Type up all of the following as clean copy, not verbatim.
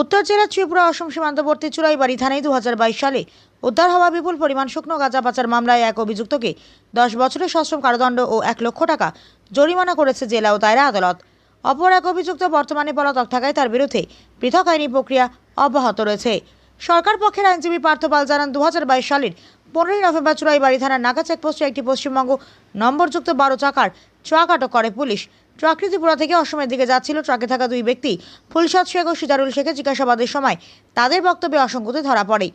উত্তর জেলার ত্রিপুরা অসম সীমান্তবর্তী চুরাইবাড়ি থানায় 2022 সালে উদ্ধার হওয়া বিপুল পরিমাণ শুকনো গাঁজা পাচার মামলায় এক অভিযুক্তকে 10 বছরের সশ্রম কারাদণ্ড ও 1 লক্ষ টাকা জরিমানা করেছে জেলা ও দায়রা আদালত। অপর এক অভিযুক্ত বর্তমানে পলাতক থাকায় তার বিরুদ্ধে পৃথক আইনি প্রক্রিয়া অব্যাহত রয়েছে। সরকার পক্ষের আইনজীবী পার্থ পাল জানান, 2022 সালের 15 নভেম্বর চুরাইবাড়ি থানার নাকা চেকপোস্টে একটি পশ্চিমবঙ্গ নম্বরযুক্ত 12 চাকার ট্রাক আটক করে পুলিশ। ট্রাকটি ত্রিপুরা থেকে অসমের দিকে যাচ্ছিল। ট্রাকে থাকা দুই ব্যক্তি ফুলশাদ শেখ ও সিজারুল শেখের জিজ্ঞাসাবাদের সময় তাদের বক্তব্যে অসঙ্গতি ধরা পড়ে।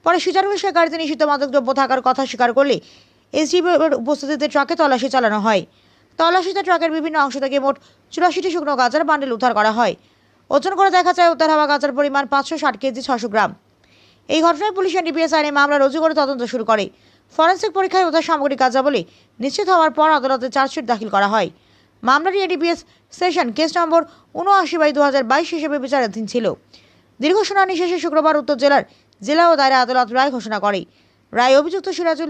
পরে সিজারুল শেখ গাড়িতে নিষিদ্ধ মাদকদ্রব্য থাকার কথা স্বীকার করলে এসডিপিওর উপস্থিতিতে ট্রাকে তল্লাশি চালানো হয়। তল্লাশিতে ট্রাকের বিভিন্ন অংশ থেকে মোট 84টি শুকনো গাঁজার বান্ডেল উদ্ধার করা হয়। ওজন করে দেখা যায় উদ্ধার হওয়া গাঁজার পরিমাণ 560 কেজি 600 গ্রাম। এই ঘটনায় পুলিশ এনডিপিএস আইনে মামলা রুজু করে তদন্ত শুরু করে। ফরেন্সিক পরীক্ষায় উদ্ধার সামগ্রিক গাঁজা বলে নিশ্চিত হওয়ার পর আদালতে চার্জশিট দাখিল করা হয়। মামলাটি এনডিপিএস সেশন কেস নম্বর 79/2022 হিসেবে বিচারাধীন ছিল। দীর্ঘ শুনানি শেষে শুক্রবার উত্তর জেলার জেলা ও দায়রা আদালত রায় ঘোষণা করে। রায় অভিযুক্ত সিরাজুল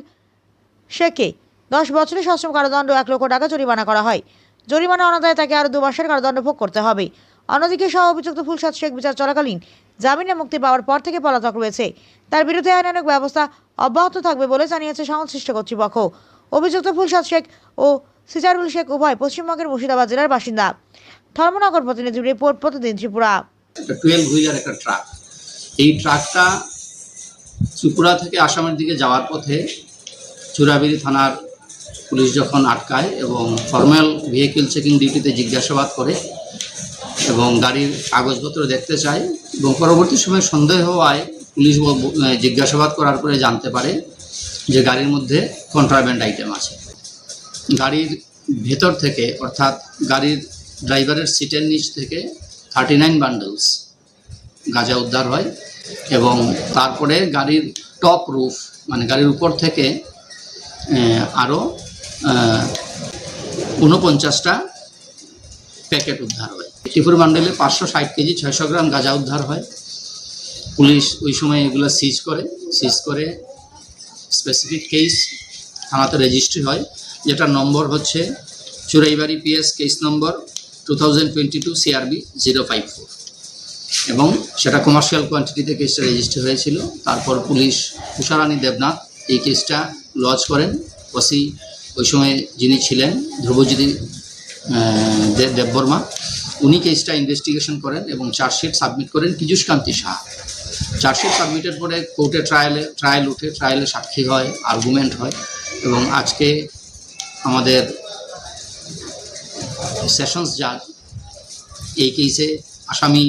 শেখকে 10 বছরের সশ্রম কারাদণ্ড 1 লক্ষ টাকা জরিমানা করা হয়। জরিমানা অনাদায়ে তাকে আরও 2 মাসের কারাদণ্ড ভোগ করতে হবে। অন্যদিকে সহ অভিযুক্ত ফুলশাদ শেখ বিচার চলাকালীন জামিনে মুক্তি পাওয়ার পর থেকে পলাতক রয়েছে। তার বিরুদ্ধে আইনানুগ ব্যবস্থা অব্যাহত থাকবে বলে জানিয়েছে সংশ্লিষ্ট কর্তৃপক্ষ। অভিযুক্ত ফুলশাদ শেখ ও সিজারুল শেখ উভয় পশ্চিমবঙ্গের মুর্শিদাবাদ জেলার বাসিন্দা। ধর্মনগর প্রতিনিধি রিপোর্ট, প্রতিদিন ত্রিপুরা। 12 হুইলার একটা ট্রাক, এই ট্রাকটা ত্রিপুরা থেকে আসামের দিকে যাওয়ার পথে চুরাইবাড়ি থানার পুলিশ যখন আটকায় এবং ফর্মাল ভেহিকেল চেকিং ডিউটিতে জিজ্ঞাসাবাদ করে এবং গাড়ির কাগজপত্র দেখতে চায় এবং পরবর্তী সময় সন্দেহ হওয়ায় পুলিশ জিজ্ঞাসাবাদ করার পরে জানতে পারে যে গাড়ির মধ্যে কন্ট্রাব্যান্ড আইটেম আছে। গাড়ির ভেতর থেকে অর্থাৎ গাড়ির ড্রাইভারের সিটের নিচ থেকে 39 বান্ডেলস গাঁজা উদ্ধার হয় এবং তারপরে গাড়ির টপ রুফ মানে গাড়ির উপর থেকে আরও 49টা প্যাকেট উদ্ধার হয়। 84 বান্ডেলে 560 কেজি 600 গ্রাম গাঁজা উদ্ধার হয়। পুলিশ ওই সময় এগুলো সিজ করে স্পেসিফিক কেস থানাতে রেজিস্ট্রি হয়, যেটার নম্বর হচ্ছে Churaibari PS case number 2022 CRB 054 এবং সেটা কমার্শিয়াল কোয়ান্টিটিতে কেসটা রেজিস্ট্রি হয়েছিল। তারপর পুলিশ উষারানী দেবনাথ এই কেসটা লজ করেন। ওসি ওই সময় যিনি ছিলেন ধ্রুবজ্যোতি দেববর্মা, উনি কেসটা ইনভেস্টিগেশন করেন এবং চার্জশিট সাবমিট করেন পীযূষ কান্তি সাহা। চার্জশিট সাবমিটের পরে কোর্টে ট্রায়াল উঠে, ট্রায়ালে সাক্ষী হয়, আর্গুমেন্ট হয় এবং আজকে আমাদের সেশনস জাজ এই কেসে আসামি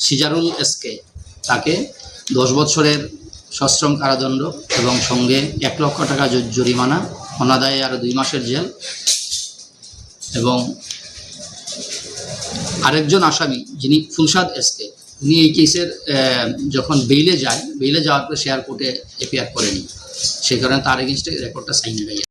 সিজারুল এসকে তাকে 10 বছরের সশ্রম কারাদণ্ড এবং সঙ্গে 1 লক্ষ টাকা জরিমানা, অনাদায়ে আরও 2 মাসের জেল এবং আরেকজন আসামি যিনি ফুলশাদ এসকে, উনি এই কেসের যখন বেইলে যাওয়ার পরে শেয়ার কোর্টে এপিয়ার করেনি, সেই কারণে তার এগেনস্টে রেকর্ডটা সাইন হয়ে যায়।